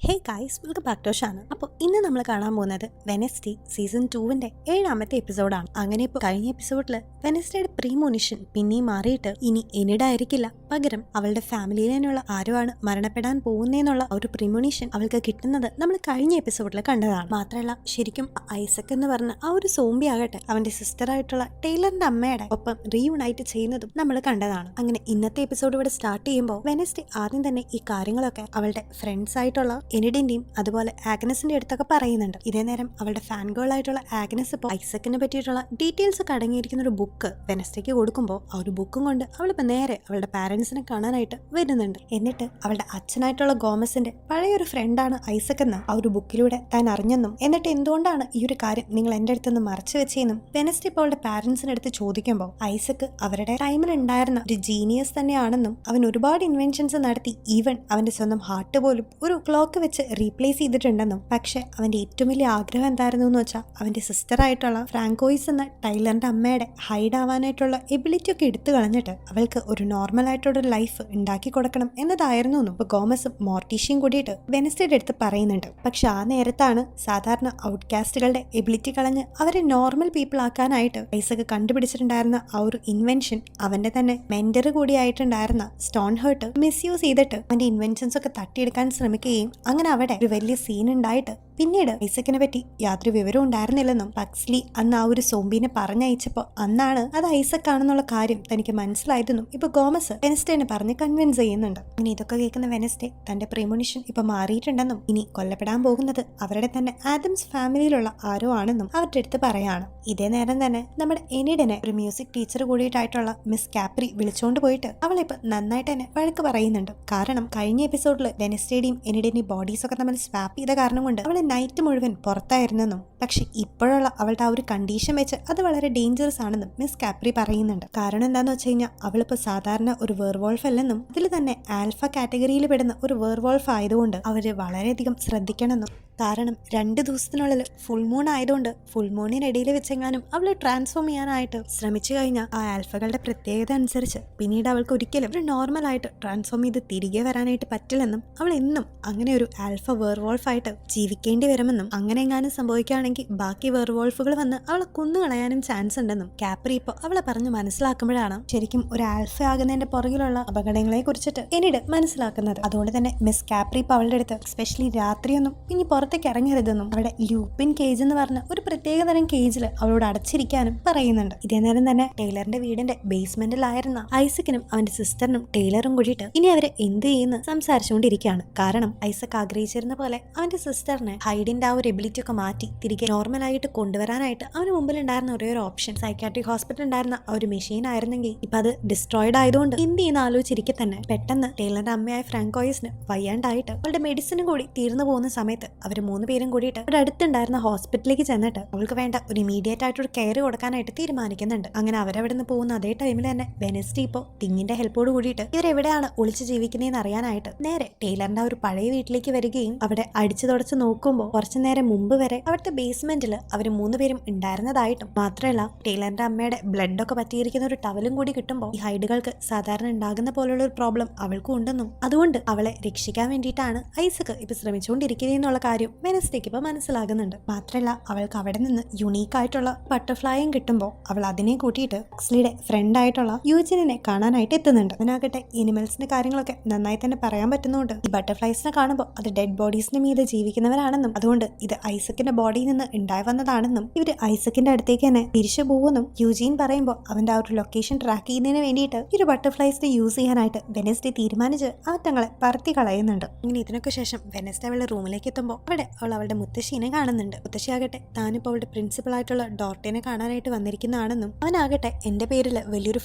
Hey guys, welcome back to channel. അപ്പോൾ ഇന്ന് നമ്മൾ കാണാൻ പോകുന്നത് വെനസ്ഡേ സീസൺ 2 7ാമത്തെ എപ്പിസോഡാണ്. അങ്ങനെ ഇപ്പോൾ കഴിഞ്ഞ എപ്പിസോഡിൽ വെനസ്ഡേയുടെ പ്രീമോനിഷൻ പിന്നെയും മാറിയിട്ട് ഇനി എനിടായിരിക്കില്ല, പകരം അവളുടെ ഫാമിലിയിൽ തന്നെയുള്ള ആരോ ആണ് മരണപ്പെടാൻ പോകുന്നതെന്നുള്ള ഒരു പ്രീമോനിഷൻ അവൾക്ക് കിട്ടുന്നത് നമ്മൾ കഴിഞ്ഞ എപ്പിസോഡിൽ കണ്ടതാണ്. മാത്രമല്ല, ശരിക്കും ഐസക് എന്ന് പറഞ്ഞ ആ ഒരു സോംബി ആകട്ടെ അവന്റെ സിസ്റ്റർ ആയിട്ടുള്ള ടൈലറിന്റെ അമ്മയുടെ ഒപ്പം റീയൂണൈറ്റ് ചെയ്യുന്നതും നമ്മൾ കണ്ടതാണ്. അങ്ങനെ ഇന്നത്തെ എപ്പിസോഡ് ഇവിടെ സ്റ്റാർട്ട് ചെയ്യുമ്പോൾ വെനസ്ഡേ ആദ്യം തന്നെ ഈ കാര്യങ്ങളൊക്കെ അവളുടെ ഫ്രണ്ട്സ് ആയിട്ടുള്ള എനിഡിന്റെയും അതുപോലെ ആഗ്നസിന്റെ അടുത്തൊക്കെ പറയുന്നുണ്ട്. ഇതേ നേരം അവളുടെ ഫാൻ ഗേൾ ആയിട്ടുള്ള ആഗ്നസ് ഇപ്പോൾ ഐസക്കിനെ പറ്റിയിട്ടുള്ള ഡീറ്റെയിൽസ് ഒക്കെ അടങ്ങിയിരിക്കുന്ന ഒരു ബുക്ക് വെനസ്ഡേക്ക് കൊടുക്കുമ്പോൾ ആ ഒരു ബുക്കും കൊണ്ട് അവളിപ്പോൾ നേരെ അവളുടെ പാരന്റ്സിനെ കാണാനായിട്ട് വരുന്നുണ്ട്. എന്നിട്ട് അവളുടെ അച്ഛനായിട്ടുള്ള ഗോമസിന്റെ പഴയൊരു ഫ്രണ്ടാണ് ഐസക് എന്ന് ആ ഒരു ബുക്കിലൂടെ താൻ അറിഞ്ഞെന്നും എന്നിട്ട് എന്തുകൊണ്ടാണ് ഈ ഒരു കാര്യം നിങ്ങൾ എന്റെ അടുത്തുനിന്ന് മറച്ചു വെച്ചെന്നും വെനസ്ഡേ ഇപ്പോൾ അവളുടെ പാരന്റ്സിന്റെ അടുത്ത് ചോദിക്കുമ്പോൾ ഐസക് അവരുടെ ടൈമിൽ ഉണ്ടായിരുന്ന ഒരു ജീനിയസ് തന്നെയാണെന്നും അവൻ ഒരുപാട് ഇൻവെൻഷൻസ് നടത്തി ഈവൻ അവന്റെ സ്വന്തം ഹാർട്ട് പോലും ഒരു ക്ലോക്ക് വെച്ച് റീപ്ലേസ് ചെയ്തിട്ടുണ്ടെന്നും, പക്ഷെ അവന്റെ ഏറ്റവും വലിയ ആഗ്രഹം എന്തായിരുന്നു എന്ന് വെച്ചാൽ അവന്റെ സിസ്റ്റർ ആയിട്ടുള്ള ഫ്രാങ്കോയിസ് എന്ന ടൈലറിന്റെ അമ്മയുടെ ഹൈഡ് ആവാനായിട്ടുള്ള എബിലിറ്റി ഒക്കെ എടുത്തു കളഞ്ഞിട്ട് അവൾക്ക് ഒരു നോർമൽ ആയിട്ടുള്ള ലൈഫ് ഉണ്ടാക്കി കൊടുക്കണം എന്നതായിരുന്നു എന്നും ഇപ്പൊ ഗോമസും മോർട്ടീഷ്യയും കൂടിയിട്ട് വെനസ്ഡേയുടെ അടുത്ത് പറയുന്നുണ്ട്. പക്ഷെ ആ നേരത്താണ് സാധാരണ ഔട്ട്കാസ്റ്റുകളുടെ എബിലിറ്റി കളഞ്ഞ് അവരെ നോർമൽ പീപ്പിൾ ആക്കാനായിട്ട് ഐസക് കണ്ടുപിടിച്ചിട്ടുണ്ടായിരുന്ന ആ ഒരു ഇൻവെൻഷൻ അവന്റെ തന്നെ മെന്റർ കൂടിയായിട്ടുണ്ടായിരുന്ന സ്റ്റോൺ ഹേർട്ട് മിസ്യൂസ് ചെയ്തിട്ട് അവന്റെ ഇൻവെൻഷൻസ് ഒക്കെ തട്ടിയെടുക്കാൻ ശ്രമിക്കുകയും അങ്ങനെ അവിടെ ഒരു വലിയ സീൻ ഉണ്ടായിട്ട് പിന്നീട് ഐസക്കിനെ പറ്റി യാതൊരു വിവരവും ഉണ്ടായിരുന്നില്ലെന്നും പക്സ്ലി അന്ന് ആ ഒരു സോംബിനെ പറഞ്ഞയച്ചപ്പോൾ അന്നാണ് അത് ഐസക് ആണെന്നുള്ള കാര്യം തനിക്ക് മനസ്സിലായതെന്നും ഇപ്പൊ ഗോമസ് വെനസ്ഡേനെ പറഞ്ഞ് കൺവിൻസ് ചെയ്യുന്നുണ്ട്. ഇനി ഇതൊക്കെ കേൾക്കുന്ന വെനസ്ഡേ തന്റെ പ്രീമോനിഷൻ ഇപ്പൊ മാറിയിട്ടുണ്ടെന്നും ഇനി കൊല്ലപ്പെടാൻ പോകുന്നത് അവരുടെ തന്നെ ആദംസ് ഫാമിലിയിലുള്ള ആരോ ആണെന്നും അവരുടെ അടുത്ത് പറയാണ്. ഇതേ നേരം തന്നെ നമ്മുടെ എനിഡിനെ ഒരു മ്യൂസിക് ടീച്ചർ കൂടിയിട്ടായിട്ടുള്ള മിസ് കാപ്രി വിളിച്ചുകൊണ്ട് പോയിട്ട് അവളിപ്പോ നന്നായിട്ട് തന്നെ വഴക്ക് പറയുന്നുണ്ട്. കാരണം കഴിഞ്ഞ എപ്പിസോഡിൽ വെനസ്ഡേയുടെയും എനിഡിന്റെയും ബോഡീസ് ഒക്കെ തമ്മിൽ സ്വാപ്പ് ചെയ്ത കാരണം കൊണ്ട് അവൾ നൈറ്റ് മുഴുവൻ പുറത്തായിരുന്നെന്നും, പക്ഷെ ഇപ്പോഴുള്ള അവളുടെ ആ ഒരു കണ്ടീഷൻ വെച്ച് അത് വളരെ ഡേഞ്ചറസ് ആണെന്നും മിസ് കാപ്രി പറയുന്നുണ്ട്. കാരണം എന്താന്ന് വെച്ച് കഴിഞ്ഞാൽ അവളിപ്പോ സാധാരണ ഒരു വേർവോൾഫ് അല്ലെന്നും അതിൽ തന്നെ ആൽഫ കാറ്റഗറിയിൽ പെടുന്ന ഒരു വേർവോൾഫ് ആയതുകൊണ്ട് അവര് വളരെയധികം ശ്രദ്ധിക്കണമെന്നും, കാരണം 2 ദിവസത്തിനുള്ളിൽ ഫുൾ മൂൺ ആയതുകൊണ്ട് ഫുൾ മൂണിനിടയിൽ വെച്ചെങ്ങാനും അവൾ ട്രാൻസ്ഫോം ചെയ്യാനായിട്ട് ശ്രമിച്ചു കഴിഞ്ഞാൽ ആ ആൽഫകളുടെ പ്രത്യേകത അനുസരിച്ച് പിന്നീട് അവൾക്ക് ഒരിക്കലും ഒരു നോർമൽ ആയിട്ട് ട്രാൻസ്ഫോം ചെയ്ത് തിരികെ വരാനായിട്ട് പറ്റില്ലെന്നും അവൾ എന്നും അങ്ങനെ ഒരു ആൽഫ വേർവോൾഫ് ആയിട്ട് ജീവിക്കേണ്ടി വരുമെന്നും, അങ്ങനെ എങ്ങാനും സംഭവിക്കുകയാണെങ്കിൽ ബാക്കി വേർവോൾഫുകൾ വന്ന് അവളെ കൊന്നുകളയാനും ചാൻസ് ഉണ്ടെന്നും കാപ്രി ഇപ്പോൾ അവളെ പറഞ്ഞ് മനസ്സിലാക്കുമ്പോഴാണ് ശരിക്കും ഒരു ആൽഫ ആകുന്നതിന്റെ പുറകിലുള്ള അപകടങ്ങളെ കുറിച്ചിട്ട് പിന്നീട് മനസ്സിലാക്കുന്നത്. അതുകൊണ്ട് തന്നെ മിസ് കാപ്രി ഇപ്പോൾ അവളുടെ അടുത്ത് എസ്പെഷ്യലി രാത്രിയൊന്നും ഇനി പുറത്തേക്ക് ഇറങ്ങരുതെന്നും അവിടെ ലൂപ്പിൻ കേജ് എന്ന് പറഞ്ഞ ഒരു പ്രത്യേകതരം കേജിൽ അവളോട് അടച്ചിരിക്കാനും പറയുന്നുണ്ട്. ഇതേ നേരം തന്നെ ടൈലറിന്റെ വീടിന്റെ ബേസ്മെന്റിലായിരുന്ന ഐസക്കിനും അവന്റെ സിസ്റ്ററിനും ടൈലറും കൂടിയിട്ട് ഇനി അവര് എന്ത് ചെയ്യുന്നു സംസാരിച്ചുകൊണ്ടിരിക്കുകയാണ്. കാരണം ഐസക് ആഗ്രഹിച്ചിരുന്ന പോലെ അവന്റെ സിസ്റ്ററിനെ ഹൈഡിന്റെ ആ ഒരു എബിലിറ്റി ഒക്കെ മാറ്റി തിരികെ നോർമലായിട്ട് കൊണ്ടുവരാനായിട്ട് അവന് മുമ്പിൽ ഉണ്ടായിരുന്ന ഒരേ ഒരു ഓപ്ഷൻ സൈക്കാട്രിക് ഹോസ്പിറ്റൽ ഉണ്ടായിരുന്ന ആ ഒരു മെഷീൻ ആയിരുന്നെങ്കിൽ ഇപ്പൊ അത് ഡിസ്ട്രോയിഡ് ആയതുകൊണ്ട് എന്ത് ചെയ്യുന്ന ആലോചിച്ചിരിക്കെ തന്നെ പെട്ടെന്ന് ടൈലറിന്റെ അമ്മയായ ഫ്രാങ്കോയിസിന് വയ്യാണ്ടായിട്ട് അവളുടെ മെഡിസിനും കൂടി തീർന്നു പോകുന്ന സമയത്ത് അവര് 3 പേരും കൂടിയിട്ട് അവിടെ അടുത്തുണ്ടായിരുന്ന ഹോസ്പിറ്റലിലേക്ക് ചെന്നിട്ട് അവൾക്ക് വേണ്ട ഒരു ഇമീഡിയറ്റ് ആയിട്ട് ഒരു കെയർ കൊടുക്കാനായിട്ട് തീരുമാനിക്കുന്നുണ്ട്. അങ്ങനെ അവരവിടെ നിന്ന് പോകുന്ന അതേ ടൈമിൽ തന്നെ വെനസ്ഡേ ഇപ്പോൾ ടിങ്ങിന്റെ ഹെൽപ്പോട് കൂടിയിട്ട് ഇവരെവിടെയാണ് ഒളിച്ചു ജീവിക്കുന്നതെന്ന് അറിയാനായിട്ട് നേരെ ടൈലറിന്റെ ആ ഒരു പഴയ വീട്ടിലേക്ക് വരികയും അവിടെ അടിച്ചു തുടച്ച് നോക്കുമ്പോൾ കുറച്ചു നേരം മുമ്പ് വരെ അവിടുത്തെ ബേസ്മെന്റിൽ അവർ 3 പേരും ഉണ്ടായിരുന്നതായിട്ടും മാത്രമല്ല ടൈലറിന്റെ അമ്മയുടെ ബ്ലഡ് ഒക്കെ പറ്റിയിരിക്കുന്ന ഒരു ടവലും കൂടി കിട്ടുമ്പോൾ ഈ ഹൈഡുകൾക്ക് സാധാരണ ഉണ്ടാകുന്ന പോലുള്ള ഒരു പ്രോബ്ലം അവൾക്കും ഉണ്ടെന്നും അതുകൊണ്ട് അവളെ രക്ഷിക്കാൻ വേണ്ടിയിട്ടാണ് ഐസക് ഇപ്പൊ ശ്രമിച്ചുകൊണ്ടിരിക്കുന്നതെന്നുള്ള കാര്യം വെനസ്ഡേക്ക് ഇപ്പൊ മനസ്സിലാകുന്നുണ്ട്. മാത്രമല്ല അവൾക്ക് അവിടെ നിന്ന് യുണീക്ക് ആയിട്ടുള്ള ബട്ടർഫ്ലൈയും കിട്ടുമ്പോൾ അവൾ അതിനെ കൂട്ടിയിട്ട് പക്സ്ലിയുടെ ഫ്രണ്ട് ആയിട്ടുള്ള യൂജിനെ കാണാനായിട്ട് എത്തുന്നുണ്ട്. അതിനാകട്ടെ എനിമൽസിന്റെ കാര്യങ്ങളൊക്കെ നന്നായി തന്നെ പറയാൻ പറ്റുന്നുണ്ട്. ഈ ബട്ടർഫ്ലൈസിനെ കാണുമ്പോൾ അത് ഡെഡ് ബോഡീസിന് മീതെ ജീവിക്കുന്നവരാണെന്നും അതുകൊണ്ട് ഇത് ഐസക്കിന്റെ ബോഡിയിൽ നിന്ന് ഉണ്ടായി വന്നതാണെന്നും ഇവര് ഐസക്കിന്റെ അടുത്തേക്ക് തന്നെ തിരിച്ചു പോകുമെന്നും യൂജീൻ പറയുമ്പോൾ അവന്റെ ആ ഒരു ലൊക്കേഷൻ ട്രാക്ക് ചെയ്യുന്നതിന് വേണ്ടിയിട്ട് ഈ ഒരു ബട്ടർഫ്ലൈസിനെ യൂസ് ചെയ്യാനായിട്ട് വെനസ്ഡേ തീരുമാനിച്ച് അവറ്റങ്ങളെ പറത്തി കളയുന്നുണ്ട്. ഇങ്ങനെ ഇതിനൊക്കെ ശേഷം വെനസ്ഡേ അവളുടെ റൂമിലേക്ക് എത്തുമ്പോൾ അവിടെ അവൾ അവളുടെ മുത്തശ്ശീനെ കാണുന്നുണ്ട്. മുത്തശ്ശിയാകട്ടെ താനിപ്പോൾ അവളുടെ പ്രിൻസിപ്പൾ ആയിട്ടുള്ള ഡോർട്ടിനെ കാണാനായിട്ട് വന്നിരിക്കുന്നതാണെന്നും അവനാകട്ടെ എന്റെ പേരിൽ വലിയൊരു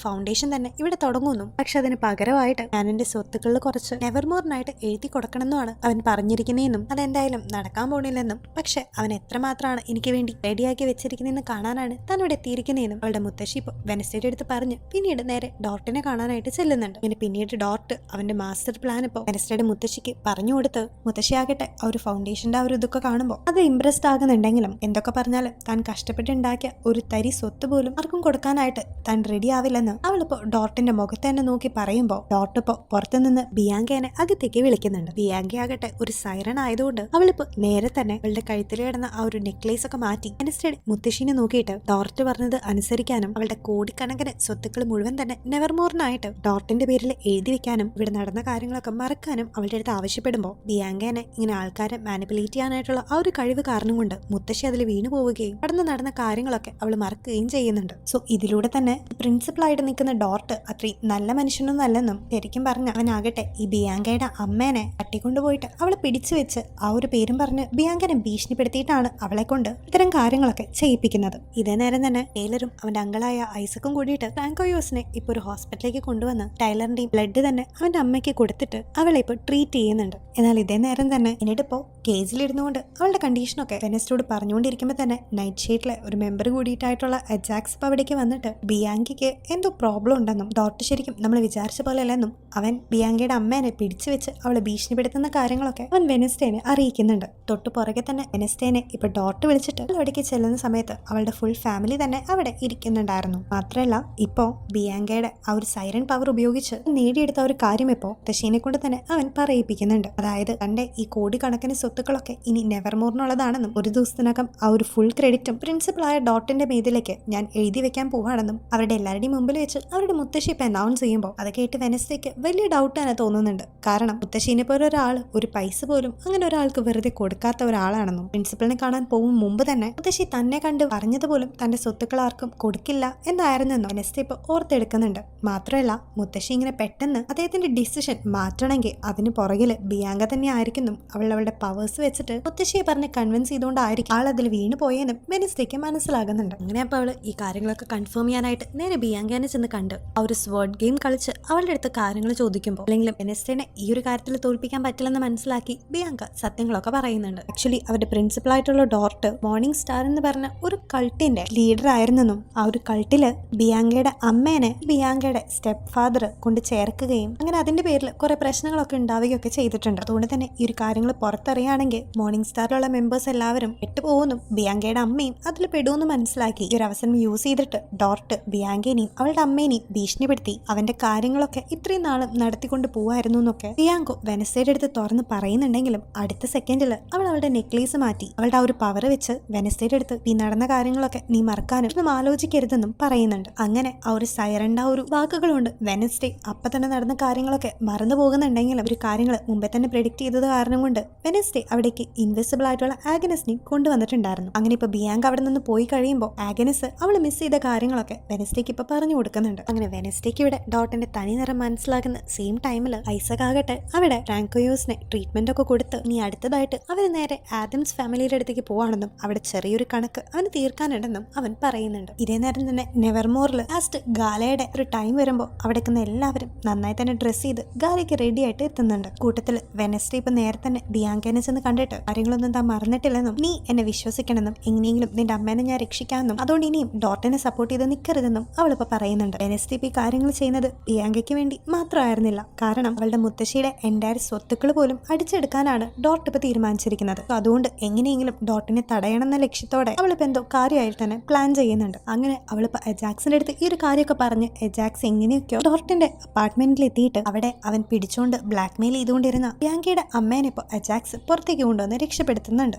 ഫൗണ്ടേഷൻ തന്നെ ഇവിടെ തുടങ്ങുന്നു, പക്ഷെ അതിന് പകരമായിട്ട് ഞാൻ എന്റെ സ്വത്തുക്കളിൽ കുറച്ച് നെവർമോറിനായിട്ട് എഴുതി കൊടുക്കണമെന്നാണ് അവൻ പറഞ്ഞിരിക്കുന്നതെന്നും അതെന്തായാലും നടക്കാൻ പോണില്ലെന്നും, പക്ഷെ അവൻ എത്രമാത്രമാണ് എനിക്ക് വേണ്ടി റെഡിയാക്കി വെച്ചിരിക്കുന്നതെന്ന് കാണാനാണ് താൻ ഇവിടെ എത്തിയിരിക്കുന്നതെന്നും അവളുടെ മുത്തശ്ശി ഇപ്പോൾ വെനസ്ഡേയുടെ അടുത്ത് പറഞ്ഞ് പിന്നീട് നേരെ ഡോർട്ടിനെ കാണാനായിട്ട് ചെല്ലുന്നുണ്ട്. ഇങ്ങനെ പിന്നീട് ഡോർട്ട് അവന്റെ മാസ്റ്റർ പ്ലാൻ ഇപ്പോൾ വെനസ്ഡേയുടെ മുത്തശ്ശിക്ക് പറഞ്ഞു കൊടുത്ത് മുത്തശ്ശിയാകട്ടെ ആ ഒരു ഫൗണ്ടേഷന്റെ എല്ലാവരും ഇതൊക്കെ കാണുമ്പോൾ അത് ഇംപ്രസ്ഡ് ആകുന്നുണ്ടെങ്കിലും എന്തൊക്കെ പറഞ്ഞാലും താൻ കഷ്ടപ്പെട്ടുണ്ടാക്കിയ ഒരു തരി സ്വത്ത് പോലും ആർക്കും കൊടുക്കാനായിട്ട് താൻ റെഡി ആവില്ലെന്ന് അവളിപ്പോ ഡോർട്ടിന്റെ മുഖത്ത് തന്നെ നോക്കി പറയുമ്പോൾ ഡോർട്ട് ഇപ്പോ പുറത്തുനിന്ന് ബിയാങ്കേനെ അകത്തേക്ക് വിളിക്കുന്നുണ്ട്. ബിയാങ്ക ആകട്ടെ ഒരു സൈറൺ ആയതുകൊണ്ട് അവളിപ്പോ നേരെ തന്നെ അവളുടെ കഴുത്തിൽ കിടന്ന ആ ഒരു നെക്ലേസ് ഒക്കെ മാറ്റി വെനസ്ഡേ മുത്തശ്ശീനെ നോക്കിയിട്ട് ഡോർട്ട് പറഞ്ഞത് അനുസരിക്കാനും അവളുടെ കോടിക്കണക്കിന് സ്വത്തുക്കൾ മുഴുവൻ തന്നെ നെവർമോറിനായിട്ട് ഡോർട്ടിന്റെ പേരിൽ എഴുതി വെക്കാനും ഇവിടെ നടന്ന കാര്യങ്ങളൊക്കെ മറക്കാനും അവളുടെ അടുത്ത് ആവശ്യപ്പെടുമ്പോൾ ബിയാങ്കേനെ ഇങ്ങനെ ആൾക്കാരെ മാനിപ്പുലേറ്റ് ചെയ്യാനായിട്ടുള്ള ആ ഒരു കഴിവ് കാരണം കൊണ്ട് മുത്തശ്ശി അതിൽ വീണു പോവുകയും കടന്ന് നടന്ന കാര്യങ്ങളൊക്കെ അവൾ മറക്കുകയും ചെയ്യുന്നുണ്ട്. സോ ഇതിലൂടെ തന്നെ പ്രിൻസിപ്പളായിട്ട് നിൽക്കുന്ന ഡോർട്ട് അത്രയും നല്ല മനുഷ്യനൊന്നും അല്ലെന്നും ശരിക്കും പറഞ്ഞ അവനാകട്ടെ ഈ ബിയാങ്കയുടെ അമ്മേനെ തട്ടിക്കൊണ്ടുപോയിട്ട് അവളെ പിടിച്ചു വെച്ച് ആ ഒരു പേരും പറഞ്ഞ് ബിയാങ്കനെ ഭീഷണിപ്പെടുത്തിയിട്ടാണ് അവളെ കൊണ്ട് ഇത്തരം കാര്യങ്ങളൊക്കെ ചെയ്യിപ്പിക്കുന്നത്. ഇതേ നേരം തന്നെ ടൈലറും അവന്റെ അങ്കിളായ ഐസക്കും കൂടിയിട്ട് ഫ്രാങ്കോയോസിനെ ഇപ്പൊ ഒരു ഹോസ്പിറ്റലിലേക്ക് കൊണ്ടുവന്ന് ടൈലറിന്റെയും ബ്ലഡ് തന്നെ അവന്റെ അമ്മയ്ക്ക് കൊടുത്തിട്ട് അവളെ ഇപ്പൊ ട്രീറ്റ് ചെയ്യുന്നുണ്ട്. എന്നാൽ ഇതേ നേരം തന്നെ എന്നിട്ടിപ്പോ കേജിലിരുന്നുകൊണ്ട് അവളുടെ കണ്ടീഷനൊക്കെ വെനസ്ഡേയോട് പറഞ്ഞുകൊണ്ടിരിക്കുമ്പോൾ തന്നെ നൈറ്റ് ഷീറ്റിലെ ഒരു മെമ്പർ കൂടിയിട്ടായിട്ടുള്ള എജാക്സ് ഇപ്പൊ അവിടേക്ക് വന്നിട്ട് ബിയാങ്കയ്ക്ക് എന്തോ പ്രോബ്ലം ഉണ്ടെന്നും ഡോക്ടർ ശരിക്കും നമ്മൾ വിചാരിച്ച പോലെ അല്ലെന്നും അവൻ ബിയാങ്കയുടെ അമ്മേനെ പിടിച്ചു വെച്ച് അവളെ ഭീഷണിപ്പെടുത്തുന്ന കാര്യങ്ങളൊക്കെ അവൻ വെനസ്ഡേനെ അറിയിക്കുന്നുണ്ട്. തൊട്ടു പുറകെ തന്നെ വെനസ്ഡേനെ ഇപ്പൊ ഡോക്ടർ വിളിച്ചിട്ട് അവിടേക്ക് ചെല്ലുന്ന സമയത്ത് അവളുടെ ഫുൾ ഫാമിലി തന്നെ അവിടെ ഇരിക്കുന്നുണ്ടായിരുന്നു. മാത്രമല്ല ഇപ്പോ ബിയാങ്കയുടെ ആ ഒരു സൈറൻ പവർ ഉപയോഗിച്ച് നേടിയെടുത്ത ഒരു കാര്യം ഇപ്പോ തശീനെ കൊണ്ട് തന്നെ അവൻ പറയിപ്പിക്കുന്നുണ്ട്. അതായത് തന്റെ ഈ കോടിക്കണക്കിന് സ്വത്തുക്കളൊക്കെ ഇനി നെവർമോറിനുള്ളതാണെന്നും ഒരു ദിവസത്തിനകം ആ ഒരു ഫുൾ ക്രെഡിറ്റും പ്രിൻസിപ്പളായ ഡോട്ടിന്റെ മേതിലേക്ക് ഞാൻ എഴുതി വെക്കാൻ പോവാണെന്നും അവരുടെ എല്ലാവരുടെയും മുമ്പിൽ വെച്ച് അവരുടെ മുത്തശ്ശി ഇപ്പൊ അനൗൺസ് ചെയ്യുമ്പോൾ അത് കേട്ട് വെനസ്ഡേക്ക് വലിയ ഡൗട്ട് തന്നെ തോന്നുന്നുണ്ട്. കാരണം മുത്തശ്ശീനെ പോലെ ഒരാൾ ഒരു പൈസ പോലും അങ്ങനെ ഒരാൾക്ക് വെറുതെ കൊടുക്കാത്ത ഒരാളാണെന്നും പ്രിൻസിപ്പളിനെ കാണാൻ പോകും മുമ്പ് തന്നെ മുത്തശ്ശി തന്നെ കണ്ട് പറഞ്ഞതുപോലും തന്റെ സ്വത്തുക്കൾ ആർക്കും കൊടുക്കില്ല എന്നായിരുന്നെന്നും വെനസ്ഡേ ഇപ്പൊ ഓർത്തെടുക്കുന്നുണ്ട്. മാത്രമല്ല മുത്തശ്ശി ഇങ്ങനെ പെട്ടെന്ന് അദ്ദേഹത്തിന്റെ ഡിസിഷൻ മാറ്റണമെങ്കിൽ അതിന് പുറകില് ബിയാങ്ക തന്നെ ആയിരിക്കും അവളുടെ പവേഴ്സ് വെച്ചിട്ട് മുത്തശ്ശിയെ പറഞ്ഞ് കൺവിൻസ് ചെയ്തുകൊണ്ടായിരിക്കും ആൾ അതിൽ വീണ് പോയെന്നും വെനസ്ഡേക്ക് മനസ്സിലാകുന്നുണ്ട്. അങ്ങനെ അപ്പോൾ അവള് ഈ കാര്യങ്ങളൊക്കെ കൺഫേം ചെയ്യാനായിട്ട് നേരെ ബിയാങ്കനെ ചെന്ന് കണ്ട് ആ ഒരു സ്വേർഡ് ഗെയിം കളിച്ച് അവളുടെ അടുത്ത് കാര്യങ്ങൾ ചോദിക്കുമ്പോൾ അല്ലെങ്കിലും വെനസ്ഡേനെ ഈ ഒരു കാര്യത്തിൽ തോൽപ്പിക്കാൻ പറ്റില്ലെന്ന് മനസ്സിലാക്കി ബിയാങ്ക സത്യങ്ങളൊക്കെ പറയുന്നുണ്ട്. ആക്ച്വലി അവരുടെ പ്രിൻസിപ്പൾ ആയിട്ടുള്ള ഡോർട്ട് മോർണിംഗ് സ്റ്റാർ എന്ന് പറഞ്ഞ ഒരു കൾട്ടിന്റെ ലീഡർ ആയിരുന്നെന്നും ആ ഒരു കൾട്ടില് ബിയാങ്കയുടെ അമ്മേനെ ബിയാങ്കയുടെ സ്റ്റെപ്പ് ഫാദർ കൊണ്ട് ചേർക്കുകയും അങ്ങനെ അതിന്റെ പേരിൽ കുറെ പ്രശ്നങ്ങളൊക്കെ ഉണ്ടാവുകയൊക്കെ ചെയ്തിട്ടുണ്ട്. അതുകൊണ്ട് തന്നെ ഈ ഒരു കാര്യങ്ങൾ പുറത്തറിയാണെങ്കിൽ മോർണിംഗ് സ്റ്റാറിലുള്ള മെമ്പേഴ്സ് എല്ലാവരും പെട്ടുപോകുന്നും ബിയാങ്കയുടെ അമ്മയും അതിൽ പെടുമെന്ന് മനസ്സിലാക്കി ഈ ഒരു അവസരം യൂസ് ചെയ്തിട്ട് ഡോർട്ട് ബിയാങ്കേനെയും അവളുടെ അമ്മേനെയും ഭീഷണിപ്പെടുത്തി അവന്റെ കാര്യങ്ങളൊക്കെ ഇത്രയും നാളും നടത്തിക്കൊണ്ട് പോവായിരുന്നു എന്നൊക്കെ ബിയാങ്കോ വെനസ്ഡേയുടെ അടുത്ത് തുറന്ന് പറയുന്നുണ്ടെങ്കിലും അടുത്ത സെക്കൻഡിൽ അവൾ അവളുടെ നെക്ലേസ് മാറ്റി അവളുടെ ആ ഒരു പവർ വെച്ച് വെനസ്ഡേയുടെ അടുത്ത് ഈ നടന്ന കാര്യങ്ങളൊക്കെ നീ മറക്കാനും ഒന്നും ആലോചിക്കരുതെന്നും പറയുന്നുണ്ട്. അങ്ങനെ ആ ഒരു സൈറന്റെ ആ ഒരു വാക്കുകൾ കൊണ്ട് വെനസ്ഡേ അപ്പൊ തന്നെ നടന്ന കാര്യങ്ങളൊക്കെ മറന്നു പോകുന്നുണ്ടെങ്കിലും ഒരു കാര്യങ്ങൾ മുമ്പേ തന്നെ പ്രെഡിക്റ്റ് ചെയ്തത് കാരണം കൊണ്ട് വെനസ്ഡേ അവിടേക്ക് ഇൻവിസിബിൾ ആയിട്ടുള്ള ആഗനസിനെയും കൊണ്ടുവന്നിട്ടുണ്ടായിരുന്നു. അങ്ങനെ ഇപ്പൊ ബിയാങ്ക അവിടെ നിന്ന് പോയി കഴിയുമ്പോൾ ആഗനസ് അവൾ മിസ് ചെയ്ത കാര്യങ്ങളൊക്കെ വെനസ്ഡേക്ക് ഇപ്പൊ പറഞ്ഞു കൊടുക്കുന്നുണ്ട്. അങ്ങനെ വെനസ്ഡേക്ക് ഇവിടെ ഡോട്ടിന്റെ തനി നിറം മനസ്സിലാക്കുന്ന സെയിം ടൈമിൽ ഐസക് ആകട്ടെ അവിടെ ഫ്രാങ്കോയോസിനെ ട്രീറ്റ്മെന്റ് ഒക്കെ കൊടുത്ത് ഇനി അടുത്തതായിട്ട് അവർ നേരെ ആദംസ് ഫാമിലിയുടെ അടുത്തേക്ക് പോവാണെന്നും അവിടെ ചെറിയൊരു കണക്ക് അവന് തീർക്കാനുണ്ടെന്നും അവൻ പറയുന്നുണ്ട്. ഇതേ നേരം തന്നെ നെവർമോറിൽ ലാസ്റ്റ് ഗാലയുടെ ഒരു ടൈം വരുമ്പോൾ അവിടെ എല്ലാവരും നന്നായി തന്നെ ഡ്രസ് ചെയ്ത് ഗാലയ്ക്ക് റെഡി ആയിട്ട് എത്തുന്നുണ്ട്. കൂട്ടത്തിൽ വെനസ്ഡേ ഇപ്പൊ നേരെ തന്നെ ബിയാങ്കനെ ചെന്ന് കണ്ടിട്ട് കാര്യങ്ങളൊന്നും താൻ മറന്നിട്ടില്ലെന്നും നീ എന്നെ വിശ്വസിക്കണമെന്നും എങ്ങനെയെങ്കിലും നിന്റെ അമ്മേനെ ഞാൻ രക്ഷിക്കാമെന്നും അതുകൊണ്ട് ഇനിയും ഡോട്ടിനെ സപ്പോർട്ട് ചെയ്ത് നിൽക്കരുതെന്നും അവളിപ്പോ പറയുന്നുണ്ട്. വെനസ്ഡേ ഈ കാര്യങ്ങൾ ചെയ്യുന്നത് ബിയാങ്കയ്ക്ക് വേണ്ടി മാത്രമായിരുന്നില്ല. കാരണം അവളുടെ മുത്തശ്ശിയുടെ എൻ്റയർ സ്വത്തുക്കൾ പോലും അടിച്ചെടുക്കാനാണ് ഡോട്ട് ഇപ്പൊ തീരുമാനിച്ചിരിക്കുന്നത്. അതുകൊണ്ട് എങ്ങനെയെങ്കിലും ഡോട്ടിനെ തടയണമെന്ന ലക്ഷ്യത്തോടെ അവളിപ്പോ എന്തോ കാര്യമായിട്ട് തന്നെ പ്ലാൻ ചെയ്യുന്നുണ്ട്. അങ്ങനെ അവളിപ്പോ എജാക്സിന്റെ അടുത്ത് ഈ ഒരു കാര്യമൊക്കെ പറഞ്ഞ് എജാക്സ് എങ്ങനെയൊക്കെയോ ഡോട്ടിന്റെ അപ്പാർട്ട്മെന്റിൽ എത്തിയിട്ട് അവിടെ അവൻ പിടിച്ചുകൊണ്ട് ബ്ലാക്ക്മെയിൽ ചെയ്തുകൊണ്ടിരുന്ന ബിയാങ്കയുടെ അമ്മേനെ ഇപ്പോൾ എജാക്സ് പുറത്തേക്ക് കൊണ്ടുവന്ന് രക്ഷപ്പെടുത്തുന്നുണ്ട്.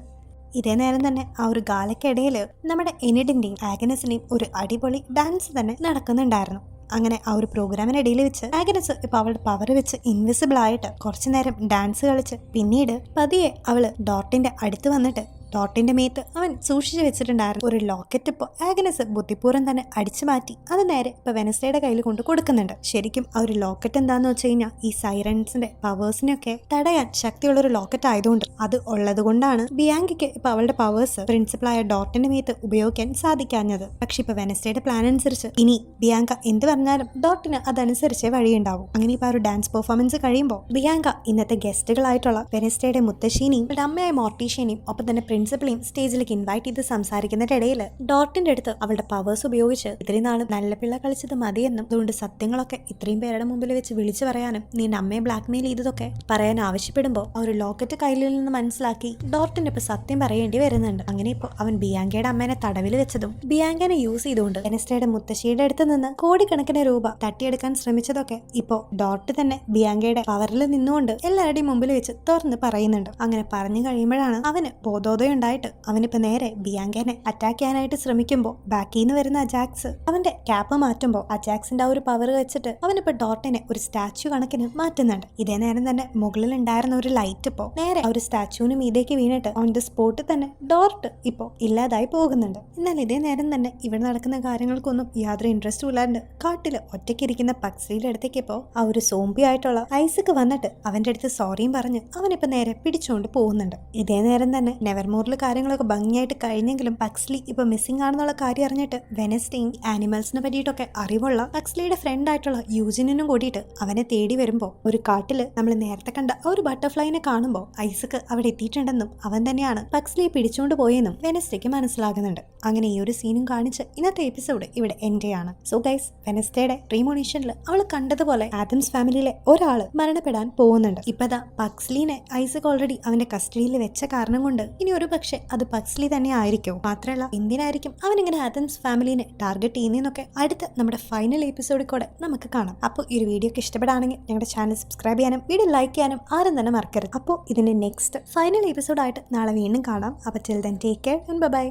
ഇതേ നേരം തന്നെ ആ ഒരു ഗാലയ്ക്കിടയിൽ നമ്മുടെ എനിഡിന്റെയും ആഗനസിന്റെയും ഒരു അടിപൊളി ഡാൻസ് തന്നെ നടക്കുന്നുണ്ടായിരുന്നു. അങ്ങനെ ആ ഒരു പ്രോഗ്രാമിനിടയിൽ വെച്ച് ആഗനസ് ഇപ്പൊ അവളുടെ പവർ വെച്ച് ഇൻവിസിബിൾ ആയിട്ട് കുറച്ചു നേരം ഡാൻസ് കളിച്ച് പിന്നീട് പതിയെ അവള് ഡോട്ടിന്റെ അടുത്ത് വന്നിട്ട് ഡോട്ടിന്റെ മേത്ത് അവൻ സൂക്ഷിച്ചു വെച്ചിട്ടുണ്ടായിരുന്നു ഒരു ലോക്കറ്റ് ഇപ്പോൾ ആഗനസ് ബുദ്ധിപൂർവ്വം തന്നെ അടിച്ചു മാറ്റി അത് നേരെ ഇപ്പൊ വെനസ്ഡേയുടെ കയ്യിൽ കൊണ്ട് കൊടുക്കുന്നുണ്ട്. ശരിക്കും ആ ഒരു ലോക്കറ്റ് എന്താന്ന് വെച്ച് കഴിഞ്ഞാൽ ഈ സൈറൻസിന്റെ പവേഴ്സിനെയൊക്കെ തടയാൻ ശക്തിയുള്ള ഒരു ലോക്കറ്റ് ആയതുകൊണ്ട് അത് ഉള്ളത് കൊണ്ടാണ് ബിയാങ്കയ്ക്ക് ഇപ്പൊ അവളുടെ പവേഴ്സ് പ്രിൻസിപ്പളായ ഡോട്ടിന്റെ മേത്ത് ഉപയോഗിക്കാൻ സാധിക്കാഞ്ഞത്. പക്ഷെ ഇപ്പൊ വെനസ്ഡേയുടെ പ്ലാൻ അനുസരിച്ച് ഇനി ബിയാങ്ക എന്ത് പറഞ്ഞാലും ഡോട്ടിന് അതനുസരിച്ചേ വഴിയുണ്ടാവും. അങ്ങനെ ഇപ്പൊ ആ ഒരു ഡാൻസ് പെർഫോമൻസ് കഴിയുമ്പോൾ ബിയാങ്ക ഇന്നത്തെ ഗസ്റ്റുകളായിട്ടുള്ള വെനസ്ഡേയുടെ മുത്തശ്ശീനെയും അവളുടെ അമ്മയായ മോർട്ടീഷ്യനെയും ഒപ്പം തന്നെ പ്രിൻസിപ്പളെയും സ്റ്റേജിലേക്ക് ഇൻവൈറ്റ് ചെയ്ത് സംസാരിക്കുന്നതിനിടയിൽ ഡോർട്ടിന്റെ അടുത്ത് അവളുടെ പവേഴ്സ് ഉപയോഗിച്ച് ഇത്രയും നാളും നല്ല പിള്ള കളിച്ചത് മതിയെന്നും അതുകൊണ്ട് സത്യങ്ങളൊക്കെ ഇത്രയും പേരുടെ മുമ്പിൽ വെച്ച് വിളിച്ചു പറയാനും നിന്റെ അമ്മയെ ബ്ലാക്ക്മെയിൽ ചെയ്തതൊക്കെ പറയാൻ ആവശ്യപ്പെടുമ്പോൾ ആ ഒരു ലോക്കറ്റ് കയ്യിൽ നിന്ന് മനസ്സിലാക്കി ഡോർട്ടിന് ഇപ്പൊ സത്യം പറയേണ്ടി വരുന്നുണ്ട്. അങ്ങനെ ഇപ്പൊ അവൻ ബിയാങ്കയുടെ അമ്മേനെ തടവിൽ വെച്ചതും ബിയാങ്കനെ യൂസ് ചെയ്തുകൊണ്ട് വെനസ്ഡേയുടെ മുത്തശ്ശിയുടെ അടുത്ത് നിന്ന് കോടിക്കണക്കിന് രൂപ തട്ടിയെടുക്കാൻ ശ്രമിച്ചതൊക്കെ ഇപ്പോ ഡോർട്ട് തന്നെ ബിയാങ്കയുടെ പവറിൽ നിന്നുകൊണ്ട് എല്ലാവരുടെയും മുമ്പിൽ വെച്ച് തുറന്ന് പറയുന്നുണ്ട്. അങ്ങനെ പറഞ്ഞു കഴിയുമ്പോഴാണ് അവന് ബോധോദയം ഉണ്ടായിട്ട് അവനിപ്പോ നേരെ ബിയാങ്കനെ അറ്റാക്ക് ചെയ്യാനായിട്ട് ശ്രമിക്കുമ്പോൾ ബാക്കിൽ നിന്ന് വരുന്ന അജാക്സ് അവന്റെ ക്യാപ്പ് മാറ്റുമ്പോൾ അജാക്സിന്റെ ആ ഒരു പവർ വെച്ചിട്ട് അവനിപ്പോ ഡോർട്ടിനെ ഒരു സ്റ്റാച്യു കണക്കിന് മാറ്റുന്നുണ്ട്. ഇതേ നേരം തന്നെ മുകളിൽ ഉണ്ടായിരുന്ന ഒരു ലൈറ്റ് ഇപ്പോ നേരെ ഒരു സ്റ്റാച്യുവിന് മീതേക്ക് വീണിട്ട് ഓൺ ദ സ്പോട്ടിൽ തന്നെ ഡോർട്ട് ഇപ്പോ ഇല്ലാതായി പോകുന്നുണ്ട്. എന്നാൽ ഇതേ നേരം തന്നെ ഇവിടെ നടക്കുന്ന കാര്യങ്ങൾക്കൊന്നും യാതൊരു ഇൻട്രസ്റ്റും ഇല്ലാണ്ട് കാട്ടില് ഒറ്റയ്ക്കിരിക്കുന്ന പക്സിയുടെ അടുത്തേക്ക് ഇപ്പോ ആ ഒരു സോംബി ആയിട്ടുള്ള ഐസക്ക് വന്നിട്ട് അവന്റെ അടുത്ത് സോറിയും പറഞ്ഞ് അവനിപ്പോ നേരെ പിടിച്ചുകൊണ്ട് പോകുന്നുണ്ട്. ഇതേ നേരം തന്നെ നെവർമോറിൽ കാര്യങ്ങളൊക്കെ ഭംഗിയായിട്ട് കഴിഞ്ഞെങ്കിലും പക്സ്ലി ഇപ്പൊ മിസ്സിംഗ് ആണെന്നുള്ള കാര്യം അറിഞ്ഞിട്ട് വെനസ്ഡേയും ആനിമൽസിനെ പറ്റിയിട്ടൊക്കെ അറിവുള്ള പക്സ്ലിയുടെ ഫ്രണ്ട് ആയിട്ടുള്ള യൂജിനും കൂടിയിട്ട് അവനെ തേടി വരുമ്പോൾ ഒരു കാട്ടില് നമ്മൾ നേരത്തെ കണ്ട ഒരു ബട്ടർഫ്ലൈനെ കാണുമ്പോൾ ഐസക്ക് അവിടെ എത്തിയിട്ടുണ്ടെന്നും അവൻ തന്നെയാണ് പക്സ്ലിയെ പിടിച്ചുകൊണ്ട് പോയെന്നും വെനസ്ഡേക്ക് മനസ്സിലാകുന്നുണ്ട്. അങ്ങനെ ഈ ഒരു സീനും കാണിച്ച് ഇന്നത്തെ എപ്പിസോഡ് ഇവിടെ എൻഡ് ആണ്. സോ ഗൈസ്, വെനസ്ഡേയുടെ പ്രീമോണിഷനിൽ അവൾ കണ്ടതുപോലെ ആദംസ് ഫാമിലിയിലെ ഒരാള് മരണപ്പെടാൻ പോകുന്നുണ്ട്. ഇപ്പതാ പക്സ്ലിനെ ഐസക് ഓൾറെഡി അവന്റെ കസ്റ്റഡിയിൽ വെച്ച കാരണം കൊണ്ട് ഇനി ഒരു പക്ഷെ അത് പക്സ്ലി തന്നെ ആയിരിക്കും. മാത്രമല്ല എന്തിനായിരിക്കും അവനിങ്ങനെ ആദംസ് ഫാമിലിനെ ടാർഗറ്റ് ചെയ്യുന്നതൊക്കെ അടുത്ത നമ്മുടെ ഫൈനൽ എപ്പിസോഡിൽ കൂടെ നമുക്ക് കാണാം. അപ്പോൾ ഈ ഒരു വീഡിയോ ഒക്കെ ഇഷ്ടപ്പെടുകയാണെങ്കിൽ ഞങ്ങളുടെ ചാനൽ സബ്സ്ക്രൈബ് ചെയ്യാനും വീഡിയോ ലൈക്ക് ചെയ്യാനും ആരും തന്നെ മറക്കരുത്. അപ്പോൾ ഇതിന്റെ നെക്സ്റ്റ് ഫൈനൽ എപ്പിസോഡായിട്ട് നാളെ വീണ്ടും കാണാം. അപ്പോൾ till then take care and by.